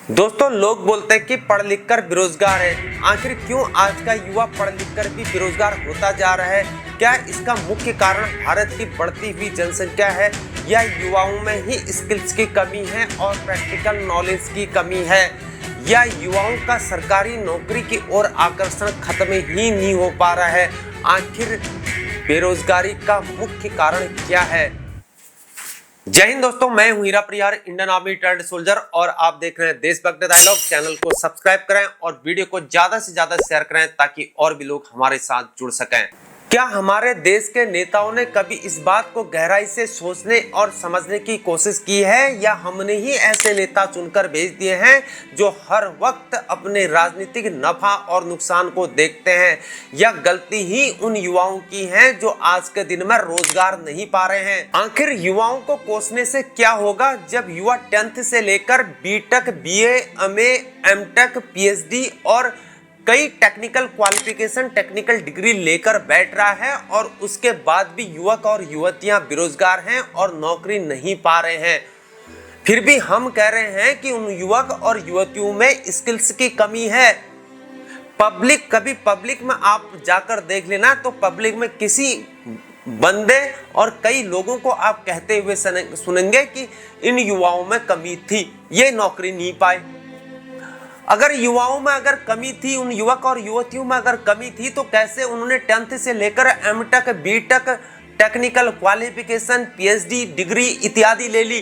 दोस्तों, लोग बोलते हैं कि पढ़ लिख कर बेरोजगार है। आखिर क्यों आज का युवा पढ़ लिख कर भी बेरोजगार होता जा रहा है? क्या इसका मुख्य कारण भारत की बढ़ती हुई जनसंख्या है या युवाओं में ही स्किल्स की कमी है और प्रैक्टिकल नॉलेज की कमी है, या युवाओं का सरकारी नौकरी की ओर आकर्षण खत्म ही नहीं हो पा रहा है? आखिर बेरोजगारी का मुख्य कारण क्या है? जय हिंद दोस्तों, मैं हूं हीरा परिहार, इंडियन आर्मी रिटायर्ड सोल्जर, और आप देख रहे हैं देशभक्त डायलॉग। चैनल को सब्सक्राइब करें और वीडियो को ज्यादा से ज्यादा शेयर करें ताकि और भी लोग हमारे साथ जुड़ सकें। क्या हमारे देश के नेताओं ने कभी इस बात को गहराई से सोचने और समझने की कोशिश की है, या हमने ही ऐसे नेता चुनकर भेज दिए हैं जो हर वक्त अपने राजनीतिक नफा और नुकसान को देखते हैं, या गलती ही उन युवाओं की है जो आज के दिन में रोजगार नहीं पा रहे हैं? आखिर युवाओं को कोसने से क्या होगा जब युवा 10th से लेकर B Tech, B A, M A, M Tech, PhD और कई टेक्निकल क्वालिफिकेशन, टेक्निकल डिग्री लेकर बैठ रहा है, और उसके बाद भी युवक और युवतियां बेरोजगार हैं और नौकरी नहीं पा रहे हैं। फिर भी हम कह रहे हैं कि उन युवक और युवतियों में स्किल्स की कमी है। कभी पब्लिक में आप जाकर देख लेना तो पब्लिक में किसी बंदे और कई लोगों को आप कहते हुए सुनेंगे कि इन युवाओं में कमी थी, ये नौकरी नहीं पाए। अगर युवाओं में अगर कमी थी, उन युवक और युवतियों में अगर कमी थी, तो कैसे उन्होंने 10th से लेकर M Tech, B Tech, technical qualification, PhD degree इत्यादि ले ली?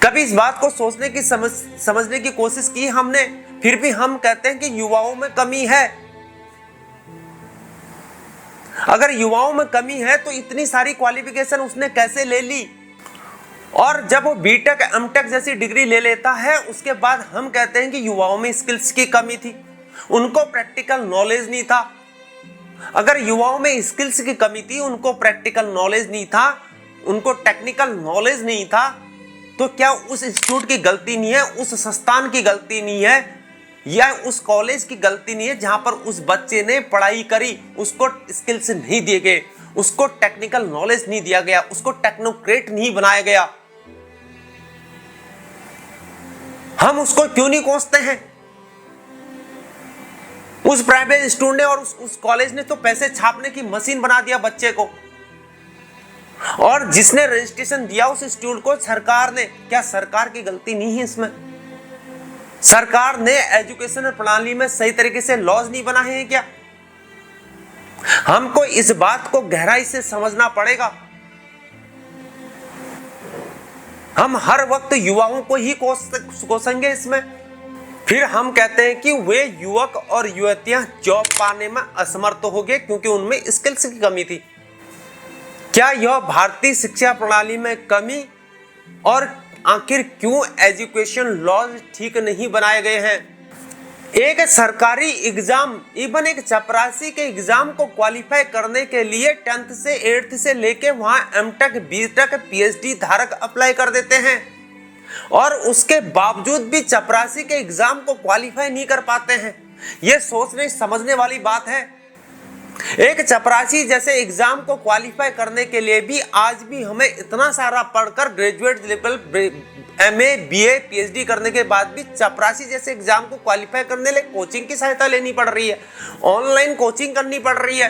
कभी इस बात को सोचने की समझने की कोशिश की हमने? फिर भी हम कहते हैं कि युवाओं में कमी है। अगर युवाओं में कमी है तो इतनी सारी क्वालिफिकेशन उसने कैसे ले ली? और जब वो बीटेक, एमटेक जैसी डिग्री ले लेता है, उसके बाद हम कहते हैं कि युवाओं में स्किल्स की कमी थी, उनको प्रैक्टिकल नॉलेज नहीं था। अगर युवाओं में स्किल्स की कमी थी, उनको प्रैक्टिकल नॉलेज नहीं था, उनको टेक्निकल नॉलेज नहीं था, तो क्या उस इंस्टीट्यूट की गलती नहीं है, उस संस्थान की गलती नहीं है, या उस कॉलेज की गलती नहीं है जहां पर उस बच्चे ने पढ़ाई करी, उसको स्किल्स नहीं दिए गए, उसको टेक्निकल नॉलेज नहीं दिया गया, उसको टेक्नोक्रेट नहीं बनाया गया? हम उसको क्यों नहीं कोसते हैं? उस प्राइवेट इंस्टीट्यूट ने और उस कॉलेज ने तो पैसे छापने की मशीन बना दिया बच्चे को, और जिसने रजिस्ट्रेशन दिया उस इंस्टीट्यूट को सरकार ने। क्या सरकार की गलती नहीं है इसमें? सरकार ने एजुकेशन प्रणाली में सही तरीके से लॉज नहीं बनाए हैं क्या? हमको इस बात को गहराई से समझना पड़ेगा। हम हर वक्त युवाओं को ही कोसेंगे इसमें। फिर हम कहते हैं कि वे युवक और युवतियां जॉब पाने में असमर्थ हो गए क्योंकि उनमें स्किल्स की कमी थी। क्या यह भारतीय शिक्षा प्रणाली में कमी, और आखिर क्यों एजुकेशन लॉज ठीक नहीं बनाए गए हैं? एक सरकारी एग्जाम, इवन एक चपरासी के एग्जाम को क्वालिफाई करने के लिए 10th से 8th से लेके वहां एमटेक, बीटेक, पीएचडी धारक अप्लाई कर देते हैं, और उसके बावजूद भी चपरासी के एग्जाम को क्वालिफाई नहीं कर पाते हैं। यह सोचने समझने वाली बात है। एक चपरासी जैसे एग्जाम को क्वालिफाई करने के लिए भी आज भी हमें इतना सारा पढ़कर graduate level, MA, BA, PhD करने के बाद भी चपरासी जैसे एग्जाम को क्वालिफाई करने के लिए कोचिंग की सहायता लेनी पड़ रही है, ऑनलाइन कोचिंग करनी पड़ रही है।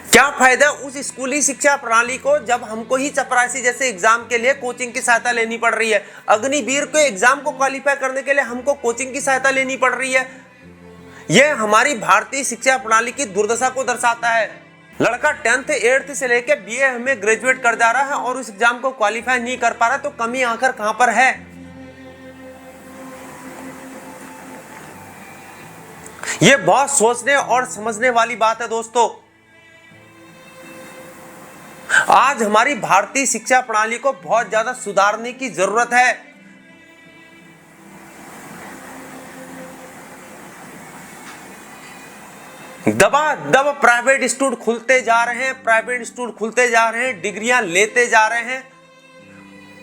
क्या फायदा उस स्कूली शिक्षा प्रणाली को जब हमको ही चपरासी जैसे एग्जाम के लिए कोचिंग की सहायता लेनी पड़ रही है? अग्निवीर के एग्जाम को क्वालिफाई करने के लिए हमको कोचिंग की सहायता लेनी पड़ रही है। यह हमारी भारतीय शिक्षा प्रणाली की दुर्दशा को दर्शाता है। लड़का 10th, 8th से लेकर बीए में ग्रेजुएट कर जा रहा है और उस एग्जाम को क्वालिफाई नहीं कर पा रहा, तो कमी आखिर कहां पर है? यह बहुत सोचने और समझने वाली बात है दोस्तों। आज हमारी भारतीय शिक्षा प्रणाली को बहुत ज्यादा सुधारने की जरूरत है। दबादब प्राइवेट इंस्टीट्यूट खुलते जा रहे हैं, प्राइवेट इंस्टीट्यूट खुलते जा रहे हैं, डिग्रियां लेते जा रहे हैं,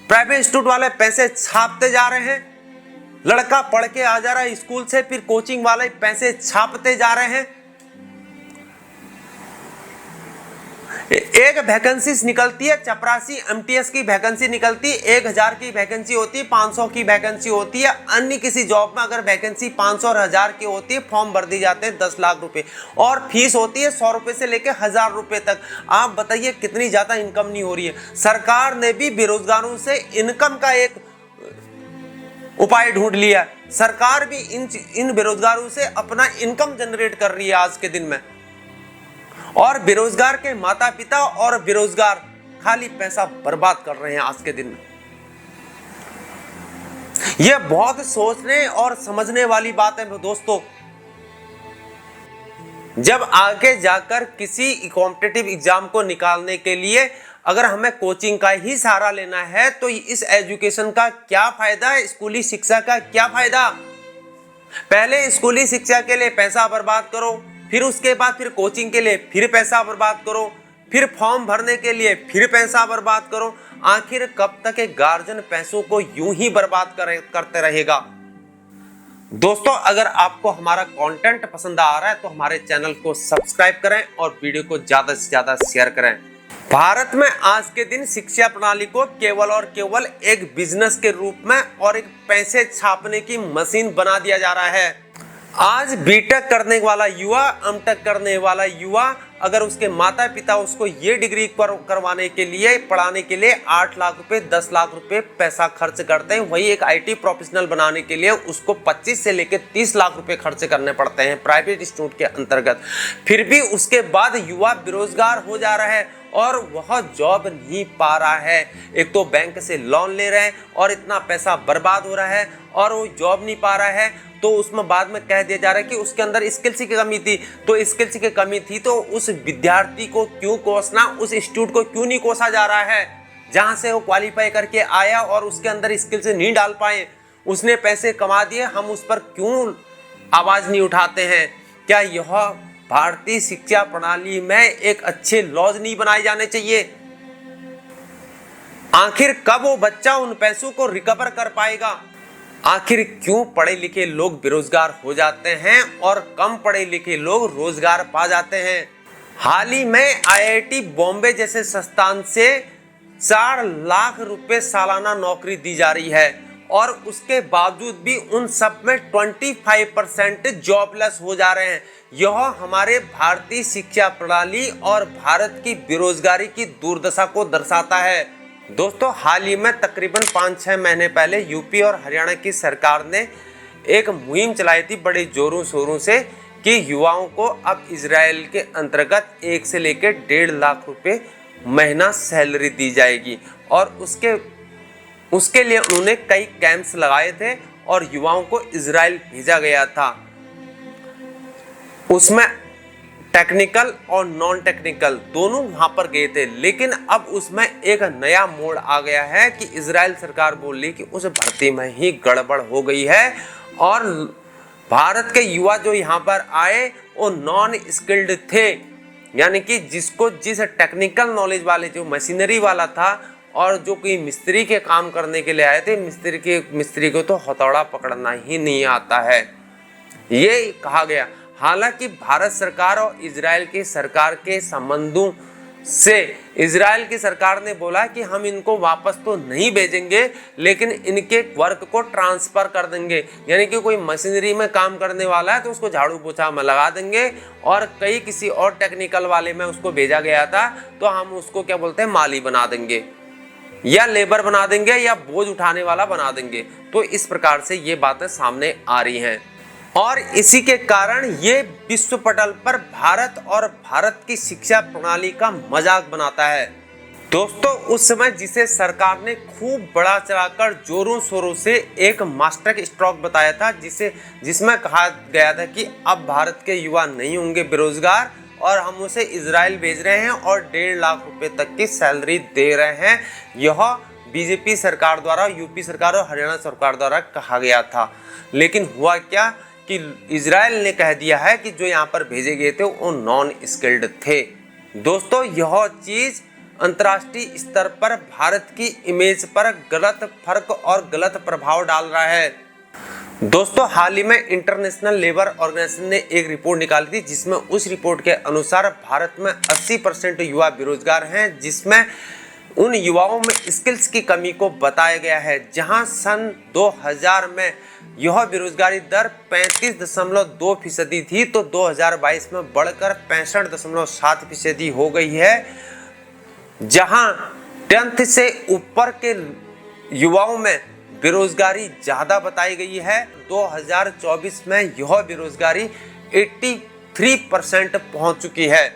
प्राइवेट इंस्टीट्यूट वाले पैसे छापते जा रहे हैं। लड़का पढ़ के आ जा रहा है स्कूल से, फिर कोचिंग वाले पैसे छापते जा रहे हैं। एक वैकेंसी निकलती है, चपरासी एमटीएस की वैकेंसी निकलती है, 1000 की वैकेंसी होती है, 500 की वैकेंसी होती है। अन्य किसी जॉब में अगर वैकेंसी 500 और 1000 की होती है, फॉर्म भर दिए जाते हैं 10 लाख रुपए और फीस होती है 100 रुपए से लेकर 1000 रुपए तक। आप बताइए कितनी ज्यादा इनकम नहीं हो रही है। सरकार ने भी बेरोजगारों से इनकम का एक उपाय ढूंढ लिया। सरकार भी इन बेरोजगारों से अपना इनकम जनरेट कर रही है आज के दिन में, और बेरोजगार के माता पिता और बेरोजगार खाली पैसा बर्बाद कर रहे हैं आज के दिन में। यह बहुत सोचने और समझने वाली बात है दोस्तों। जब आगे जाकर किसी कॉम्पिटिटिव एग्जाम को निकालने के लिए अगर हमें कोचिंग का ही सहारा लेना है तो इस एजुकेशन का क्या फायदा है, स्कूली शिक्षा का क्या फायदा। पहले स्कूली शिक्षा के लिए पैसा बर्बाद करो, फिर उसके बाद फिर कोचिंग के लिए फिर पैसा बर्बाद करो, फिर फॉर्म भरने के लिए फिर पैसा बर्बाद करो। आखिर कब तक एक गार्जियन पैसों को यूं ही बर्बाद करते रहेगा। दोस्तों, अगर आपको हमारा कंटेंट पसंद आ रहा है तो हमारे चैनल को सब्सक्राइब करें और वीडियो को ज्यादा से ज्यादा शेयर करें। भारत में आज के दिन शिक्षा प्रणाली को केवल और केवल एक बिजनेस के रूप में और एक पैसे छापने की मशीन बना दिया जा रहा है। आज बीटेक करने वाला युवा, एमटेक करने वाला युवा, अगर उसके माता पिता उसको ये डिग्री करवाने के लिए, पढ़ाने के लिए 8 लाख रुपए 10 लाख रुपए पैसा खर्च करते हैं, वही एक आईटी प्रोफेशनल बनाने के लिए उसको 25 से लेकर 30 लाख रुपए खर्च करने पड़ते हैं प्राइवेट इंस्टीट्यूट के अंतर्गत। फिर भी उसके बाद युवा बेरोजगार हो जा रहा है और वह जॉब नहीं पा रहा है। एक तो बैंक से लोन ले रहे हैं और इतना पैसा बर्बाद हो रहा है और वो जॉब नहीं पा रहा है। तो उसमें बाद में कह दिया जा रहा है कि उसके अंदर स्किल्स की कमी थी। तो स्किल्स की कमी थी तो उस विद्यार्थी को क्यों कोसना, उस इंस्टीट्यूट को क्यों नहीं कोसा जा रहा है जहां से वो क्वालिफाई करके आया और उसके अंदर स्किल्स नहीं डाल पाए। उसने पैसे कमा दिए, हम उस पर क्यों आवाज नहीं उठाते हैं। क्या यह भारतीय शिक्षा प्रणाली में एक अच्छे लॉज नहीं बनाए जाने चाहिए। आखिर कब वो बच्चा उन पैसों को रिकवर कर पाएगा। आखिर क्यों पढ़े लिखे लोग बेरोजगार हो जाते हैं और कम पढ़े लिखे लोग रोजगार पा जाते हैं। हाल ही में आईआईटी बॉम्बे जैसे संस्थान से 4 लाख रुपए सालाना नौकरी दी जा रही है और उसके बावजूद भी उन सब में 25% जॉबलेस हो जा रहे हैं। यह हमारे भारतीय शिक्षा प्रणाली और भारत की बेरोजगारी की दुर्दशा को दर्शाता है। दोस्तों, हाल ही में तकरीबन 5-6 महीने पहले यूपी और हरियाणा की सरकार ने एक मुहिम चलाई थी बड़े जोरों शोरों से कि युवाओं को अब इजराइल के अंतर्गत 1 से लेकर 1.5 लाख रुपए महीना सैलरी दी जाएगी और उसके लिए उन्होंने कई कैंप्स लगाए थे और युवाओं को इजराइल भेजा गया था। उसमें टेक्निकल और नॉन टेक्निकल दोनों वहां पर गए थे, लेकिन अब उसमें एक नया मोड़ आ गया है कि इजराइल सरकार बोल रही कि उस भर्ती में ही गड़बड़ हो गई है और भारत के युवा जो यहाँ पर आए वो नॉन स्किल्ड थे, यानी कि जिसको जिस टेक्निकल नॉलेज वाले जो मशीनरी वाला था और जो कोई मिस्त्री के काम करने के लिए आए थे, मिस्त्री को तो हथौड़ा पकड़ना ही नहीं आता है, ये कहा गया। हालांकि भारत सरकार और इजराइल की सरकार के संबंधों से इजराइल की सरकार ने बोला कि हम इनको वापस तो नहीं भेजेंगे लेकिन इनके वर्क को ट्रांसफर कर देंगे, यानी कि कोई मशीनरी में काम करने वाला है तो उसको झाड़ू पोछा में लगा देंगे और कई किसी और टेक्निकल वाले में उसको भेजा गया था तो हम उसको क्या बोलते हैं माली बना देंगे या लेबर बना देंगे या बोझ उठाने वाला बना देंगे। तो इस प्रकार से ये बातें सामने आ रही हैं और इसी के कारण ये विश्व पटल पर भारत और भारत की शिक्षा प्रणाली का मजाक बनाता है। दोस्तों, उस समय जिसे सरकार ने खूब बड़ा चढ़ाकर जोरों शोरों से एक मास्टर स्ट्रोक बताया था, जिसमें कहा गया था कि अब भारत के युवा नहीं होंगे बेरोजगार और हम उसे इजराइल भेज रहे हैं और 1.5 लाख रुपए तक की सैलरी दे रहे हैं। यह बीजेपी सरकार द्वारा, यूपी सरकार और हरियाणा सरकार द्वारा कहा गया था, लेकिन हुआ क्या कि इजराइल ने कह दिया है कि जो यहाँ पर भेजे गए थे वो नॉन स्किल्ड थे। दोस्तों, यह चीज अंतर्राष्ट्रीय स्तर पर भारत की इमेज पर गलत फर्क और गलत प्रभाव डाल रहा है। दोस्तों, हाल ही में इंटरनेशनल लेबर ऑर्गेनाइजेशन ने एक रिपोर्ट निकाली थी, जिसमें उस रिपोर्ट के अनुसार भारत में 80% युवा बेरोजगार हैं, जिसमें उन युवाओं में स्किल्स की कमी को बताया गया है। जहां सन 2000 में यह बेरोजगारी दर 35.2% थी, तो 2022 में बढ़कर 65.7% हो गई है। जहां 10th से ऊपर के युवाओं में बेरोजगारी ज्यादा बताई गई है। 2024 में यह बेरोजगारी 83% पहुंच चुकी है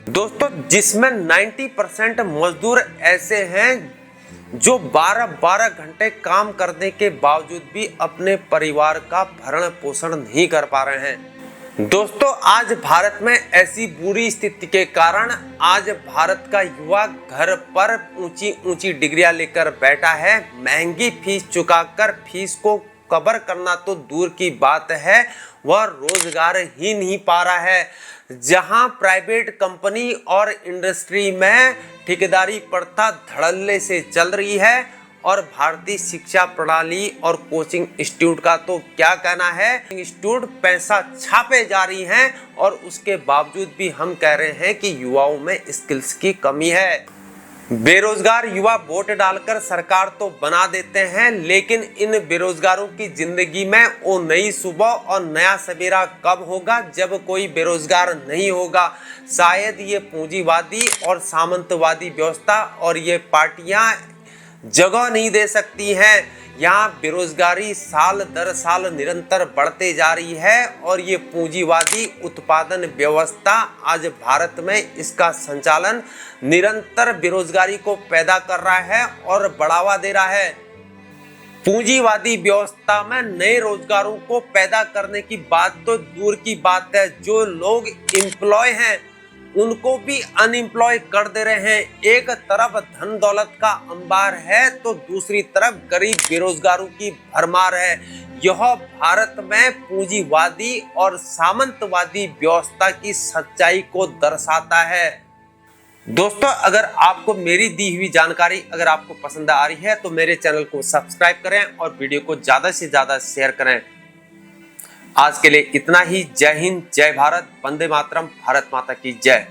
दोस्तों, जिसमें 90% मजदूर ऐसे हैं जो 12-12 घंटे काम करने के बावजूद भी अपने परिवार का भरण पोषण नहीं कर पा रहे हैं। दोस्तों, आज भारत में ऐसी बुरी स्थिति के कारण आज भारत का युवा घर पर ऊंची ऊंची डिग्रियां लेकर बैठा है। महंगी फीस चुकाकर फीस को कवर करना तो दूर की बात है, वह रोजगार ही नहीं पा रहा है। जहां प्राइवेट कंपनी और इंडस्ट्री में ठेकेदारी प्रथा धड़ल्ले से चल रही है, और भारतीय शिक्षा प्रणाली और कोचिंग इंस्टीट्यूट का तो क्या कहना है। इंस्टीट्यूट पैसा छापे जा रही हैं, और उसके बावजूद भी हम कह रहे हैं कि युवाओं में स्किल्स की कमी है। बेरोजगार युवा वोट डालकर सरकार तो बना देते हैं, लेकिन इन बेरोजगारों की जिंदगी में वो नई सुबह और नया सवेरा कब होगा, जब कोई बेरोजगार नहीं होगा। शायद ये पूंजीवादी और सामंतवादी व्यवस्था और ये पार्टियां जगह नहीं दे सकती हैं। यहाँ बेरोजगारी साल दर साल निरंतर बढ़ते जा रही है, और ये पूंजीवादी उत्पादन व्यवस्था आज भारत में इसका संचालन निरंतर बेरोजगारी को पैदा कर रहा है और बढ़ावा दे रहा है। पूंजीवादी व्यवस्था में नए रोजगारों को पैदा करने की बात तो दूर की बात है, जो लोग एम्प्लॉय हैं उनको भी अनएम्प्लॉय कर दे रहे हैं। एक तरफ धन दौलत का अंबार है, तो दूसरी तरफ गरीब बेरोजगारों की भरमार है। यह भारत में पूंजीवादी और सामंतवादी व्यवस्था की सच्चाई को दर्शाता है। दोस्तों, अगर आपको मेरी दी हुई जानकारी अगर आपको पसंद आ रही है, तो मेरे चैनल को सब्सक्राइब करें और वीडियो को ज्यादा से ज्यादा शेयर करें। आज के लिए इतना ही। जय हिंद, जय भारत, वंदे मातरम, भारत माता की जय।